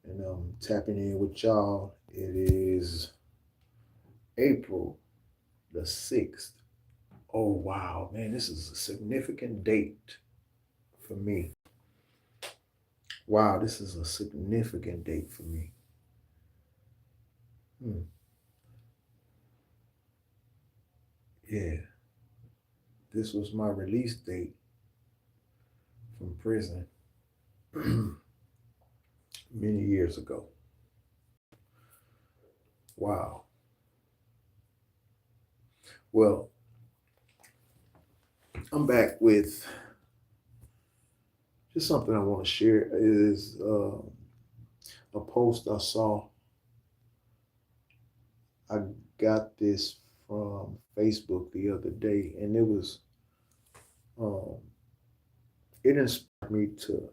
and tapping in with y'all. It is April the 6th. Oh, wow, man, this is a significant date for me. Wow, this is a significant date for me. Hmm. Yeah, this was my release date from prison many years ago. Wow. Well, I'm back with just something I want to share. Is a post I saw. I got this from Facebook the other day, and um, it inspired me to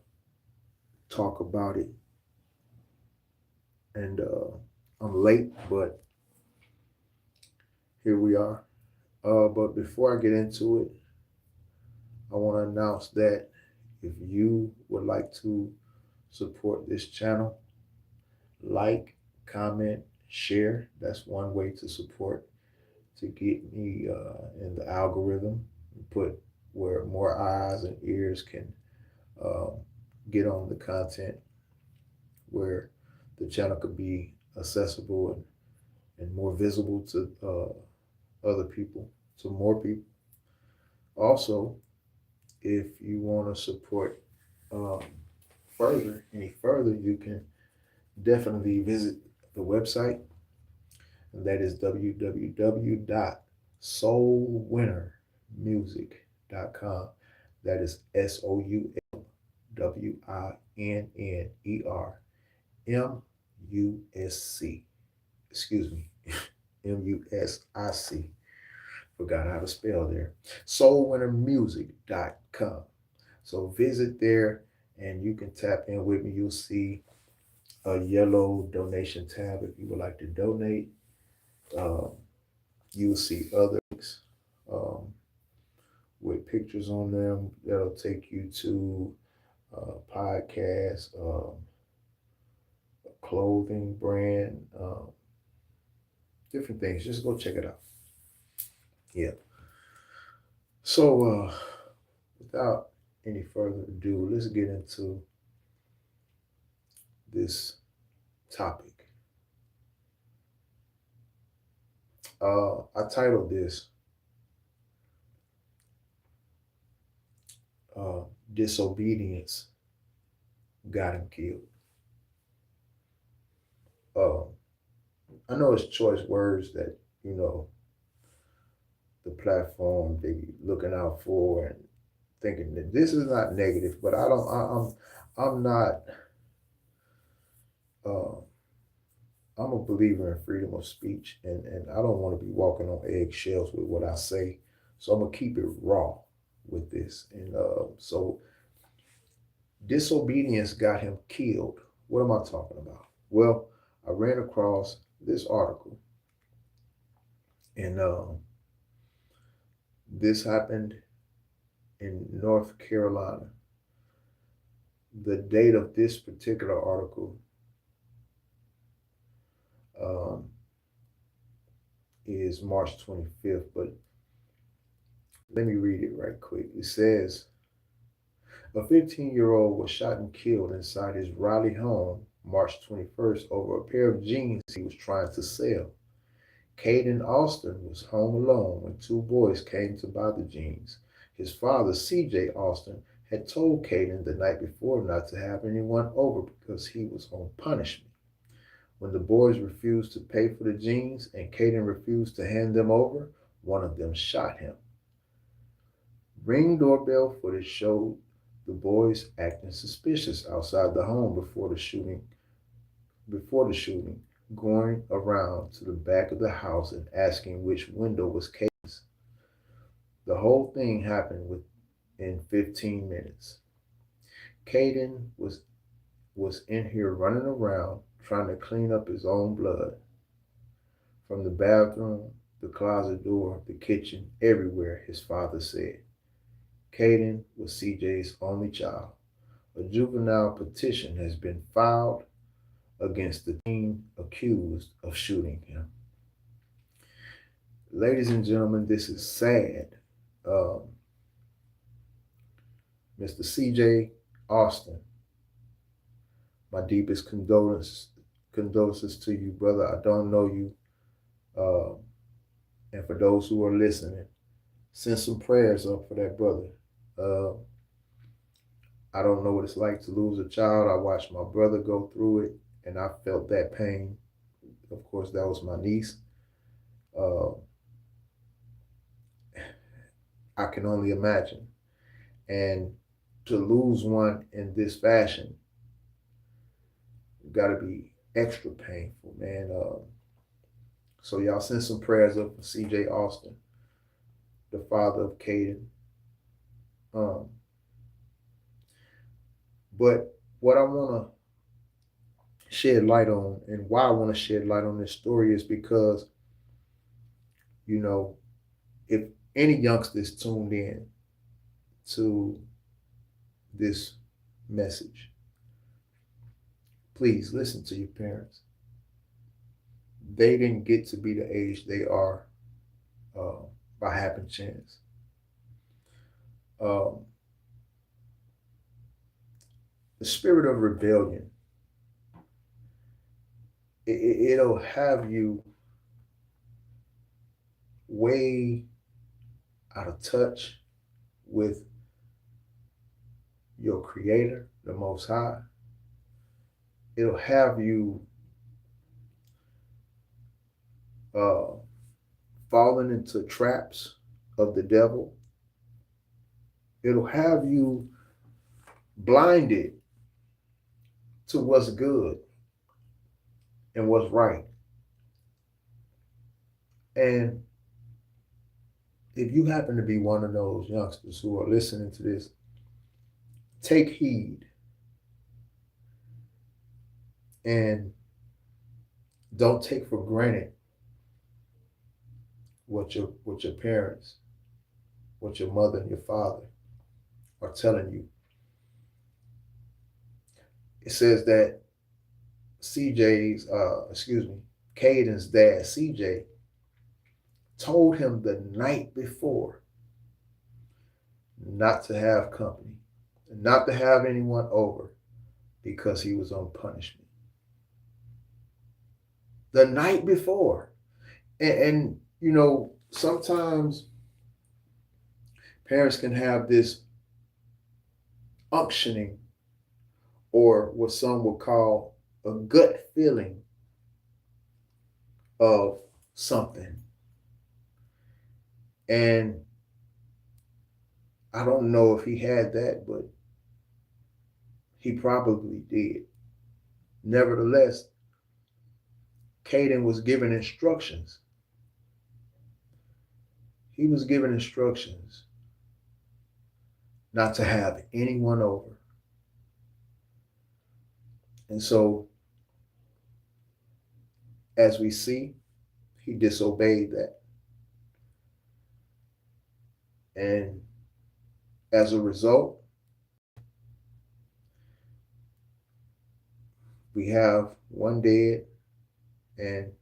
talk about it. And I'm late, but here we are. But before I get into it, I want to announce that if you would like to support this channel, like, comment, share. That's one way to support, to get me in the algorithm and put where more eyes and ears can uh, get on the content, where the channel could be accessible and more visible to other people, to more people. Also, if you want to support um, any further, you can definitely visit the website, and that is www.soulwinnermusic.com. That is SOULWINNERMUSC. Excuse me, MUSIC. Forgot how to spell there. Soulwinnermusic.com. So visit there and you can tap in with me. You'll see a yellow donation tab if you would like to donate. Um, you'll see other links um, with pictures on them that'll take you to podcasts, clothing brand, different things. Just go check it out. Yeah. So, without any further ado, let's get into this topic. I titled this uh, Disobedience Got Him Killed. Uh, I know it's choice words that, you know, the platform they looking out for and thinking that this is not negative, but I don't, I'm not, uh, I'm a believer in freedom of speech, and I don't want to be walking on eggshells with what I say. So I'm gonna keep it raw with this. And so disobedience got him killed. What am I talking about? Well, I ran across this article, and this happened in North Carolina. The date of this particular article um, is March 25th, but let me read it right quick. It says, a 15-year-old was shot and killed inside his Raleigh home March 21st over a pair of jeans he was trying to sell. Caden Austin was home alone when two boys came to buy the jeans. His father, C.J. Austin, had told Caden the night before not to have anyone over because he was on punishment. When the boys refused to pay for the jeans and Caden refused to hand them over, one of them shot him. Ring doorbell footage showed the boys acting suspicious outside the home before the shooting, going around to the back of the house and asking which window was Caden's. The whole thing happened within 15 minutes. Caden was in here running around trying to clean up his own blood. From the bathroom, the closet door, the kitchen, everywhere, his father said. Caden was CJ's only child. A juvenile petition has been filed against the team accused of shooting him. Ladies and gentlemen, this is sad. Um, Mr. C.J. Austin, my deepest condolences to you, brother. I don't know you. Uh, and for those who are listening, send some prayers up for that brother. Uh, I don't know what it's like to lose a child. I watched my brother go through it, and I felt that pain. Of course, that was my niece. Uh, I can only imagine. And to lose one in this fashion, got to be extra painful, man. So y'all send some prayers up for C.J. Austin, the father of Caden. Um, but what I want to shed light on, and why I want to shed light on this story, is because, you know, if any youngsters tuned in to this message, please listen to your parents. They didn't get to be the age they are by happen chance. Um, the spirit of rebellion, it'll have you way out of touch with your creator, the Most High. It'll have you falling into traps of the devil. It'll have you blinded to what's good and what's right. And if you happen to be one of those youngsters who are listening to this, take heed and don't take for granted what your parents, what your mother and your father are telling you. It says that Caden's dad, CJ, told him the night before not to have company, not to have anyone over because he was on punishment. The night before. And you know, sometimes parents can have this unctioning, or what some would call a gut feeling of something. And I don't know if he had that, but he probably did. Nevertheless, Caden was given instructions. He was given instructions not to have anyone over. And so, as we see, he disobeyed that. And as a result, we have one dead and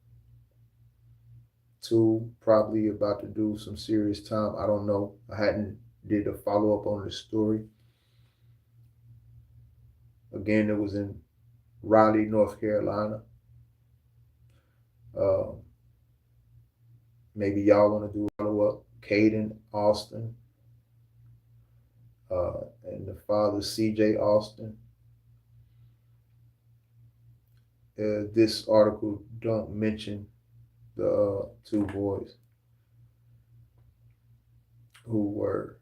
two probably about to do some serious time. I don't know. I hadn't did a follow-up on this story. Again, it was in Raleigh, North Carolina. Maybe y'all want to do a follow-up. Caden Austin and the father, C.J. Austin. This article don't mention the two boys who were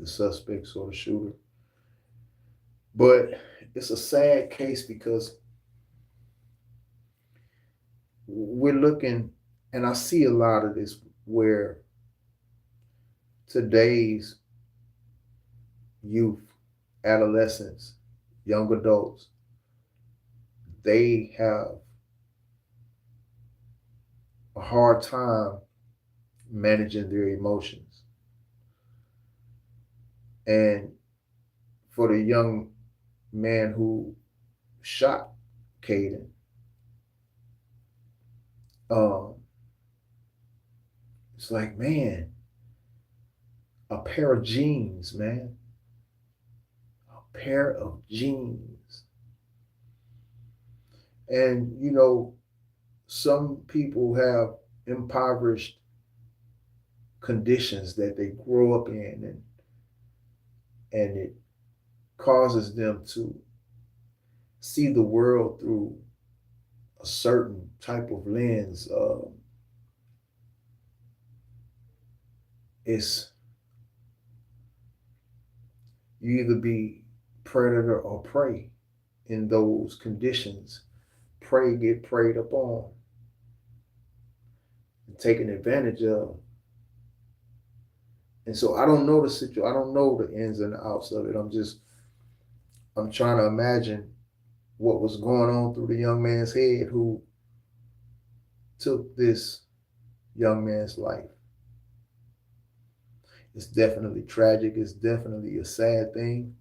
the suspects or the shooter. But it's a sad case because we're looking, and I see a lot of this where today's youth, adolescents, young adults, they have a hard time managing their emotions. And for the young man who shot Caden. Um, it's like, man, a pair of jeans, man, a pair of jeans. And, some people have impoverished conditions that they grow up in, and it causes them to see the world through a certain type of lens. It's you either be predator or prey in those conditions. Prey get preyed upon and taken advantage of. And so I don't know the situation. I don't know the ins and the outs of it. I'm trying to imagine what was going on through the young man's head who took this young man's life. It's definitely tragic. It's definitely a sad thing.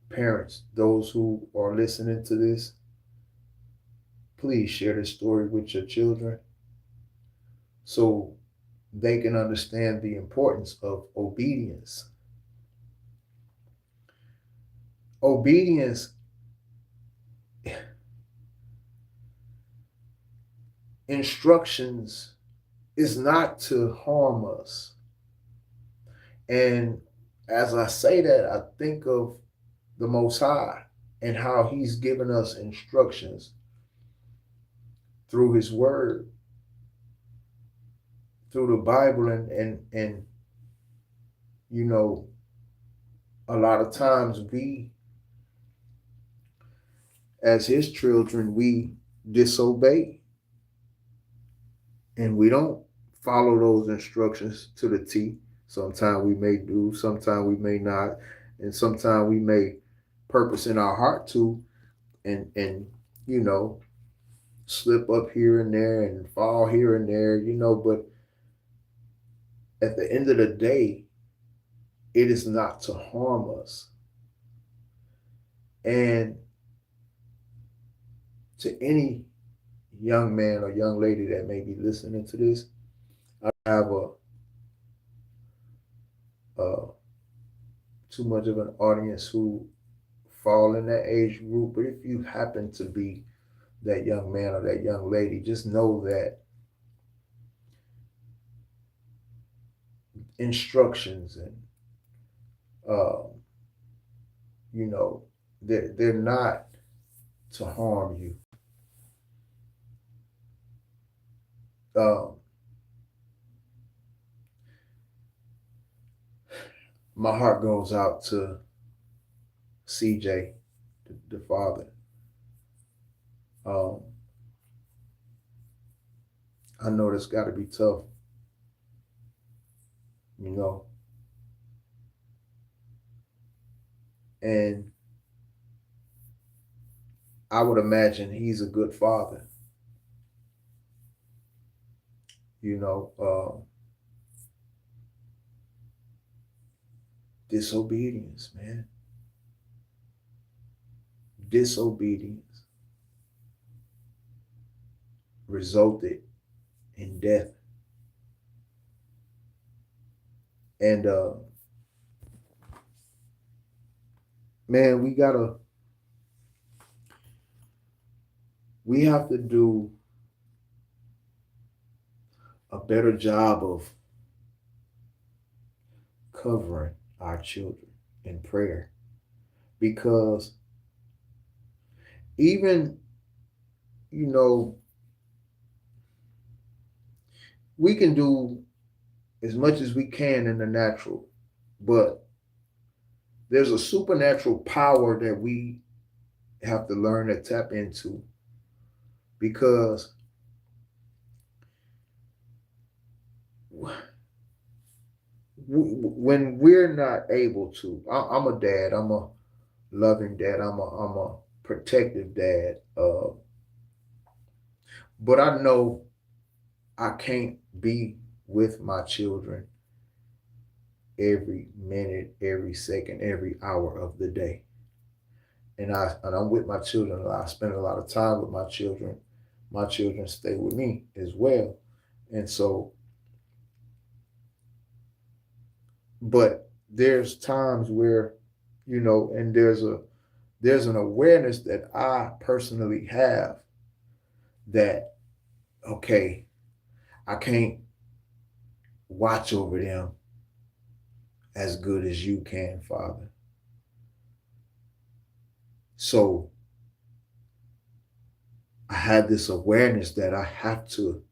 Parents, those who are listening to this, please share this story with your children so they can understand the importance of obedience. Obedience, instructions, is not to harm us. And as I say that, I think of the Most High and how He's given us instructions through His Word, through the Bible, and a lot of times we, as His children, we disobey and we don't follow those instructions to the T. Sometimes we may do, sometimes we may not, and sometimes we may purpose in our heart to, and slip up here and there and fall here and there, but at the end of the day, it is not to harm us. And to any young man or young lady that may be listening to this, I have too much of an audience who fall in that age group. But if you happen to be that young man or that young lady, just know that instructions and they're not to harm you. My heart goes out to CJ, the father. I know that's got to be tough, and I would imagine he's a good father. Disobedience, man. Disobedience resulted in death. And man, we have to do a better job of covering our children in prayer, because even we can do as much as we can in the natural, but there's a supernatural power that we have to learn to tap into, because when we're not able to, I'm a dad, I'm a loving dad, I'm a protective dad, but I know I can't be with my children every minute, every second, every hour of the day. And I'm with my children a lot. I spend a lot of time with my children. My children stay with me as well. And so, but there's times where, and there's an awareness that I personally have that, okay, I can't watch over them as good as you can, Father. So I had this awareness that I have to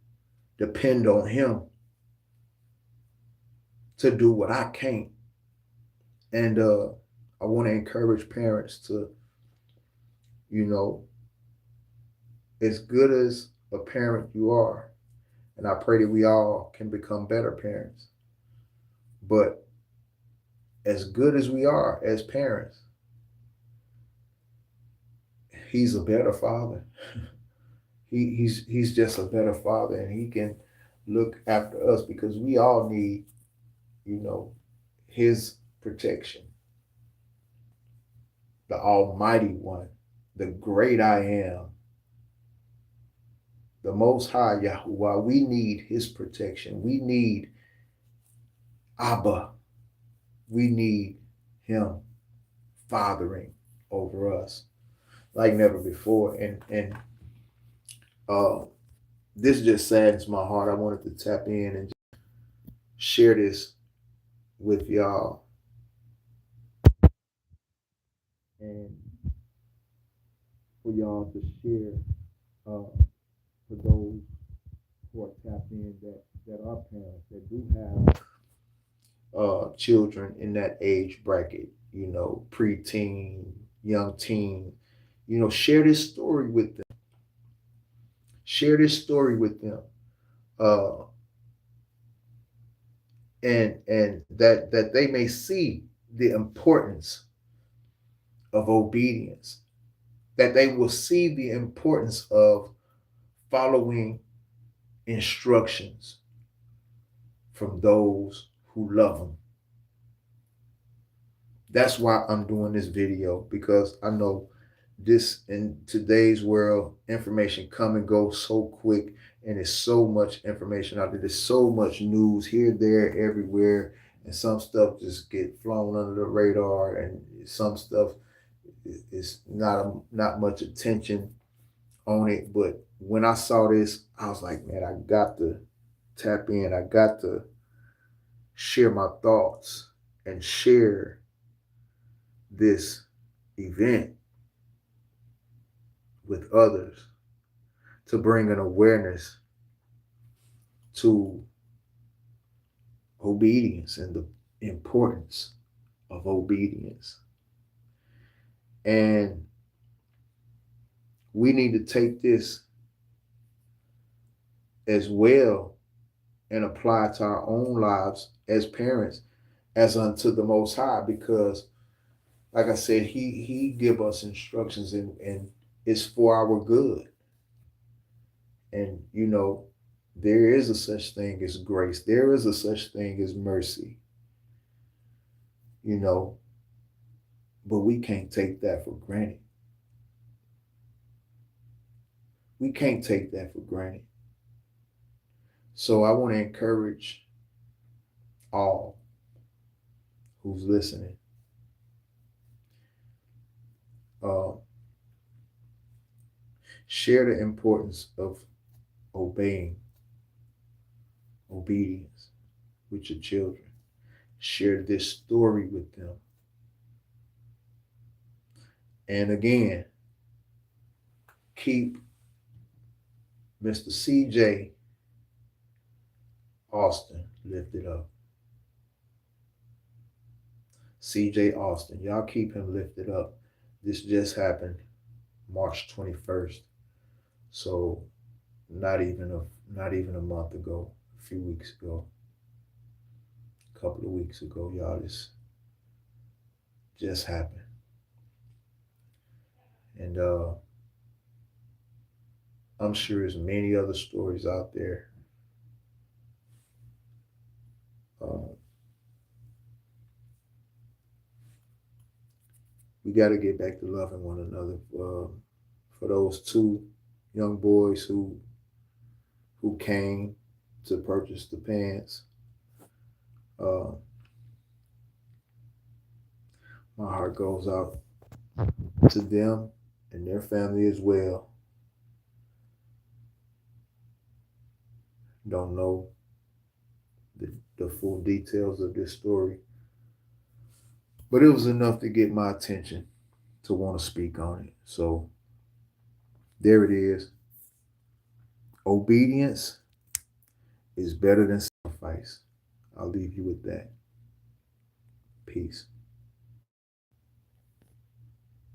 depend on him to do what I can't. And I want to encourage parents to, you know, as good as a parent you are, and I pray that we all can become better parents. But as good as we are as parents, he's a better father. He's just a better father, and he can look after us because we all need, you know, his protection. The Almighty One, the great I am, the Most High Yahuwah. We need his protection. We need Abba. We need him fathering over us like never before. And uh, this just saddens my heart. I wanted to tap in and share this with y'all. And for y'all to share for those who are tapped in that are parents that do have children in that age bracket, preteen, young teen, share this story with them. Share this story with them. Uh, and that they may see the importance of obedience, that they will see the importance of following instructions from those who love them. That's why I'm doing this video, because I know this in today's world, information come and go so quick, and there's so much information out there. There's so much news here, there, everywhere, and some stuff just get flown under the radar, and some stuff is not much attention on it. But when I saw this, I was like, man, I got to tap in. I got to share my thoughts and share this event with others to bring an awareness to obedience and the importance of obedience. And we need to take this as well and apply to our own lives as parents as unto the Most High, because like I said, he give us instructions, and it's for our good. And there is a such thing as grace. There is a such thing as mercy. But we can't take that for granted. We can't take that for granted. So I want to encourage all who's listening. Share the importance of obedience with your children. Share this story with them. And again, keep Mr. CJ Austin lifted up. CJ Austin, y'all keep him lifted up. This just happened March 21st. So not even a month ago, a few weeks ago, a couple of weeks ago, y'all, this just happened. And I'm sure there's many other stories out there. we got to get back to loving one another. For those two young boys who came to purchase the pants, uh, my heart goes out to them and their family as well. Don't know the full details of this story, but it was enough to get my attention to want to speak on it. So there it is. Obedience is better than sacrifice. I'll leave you with that. Peace.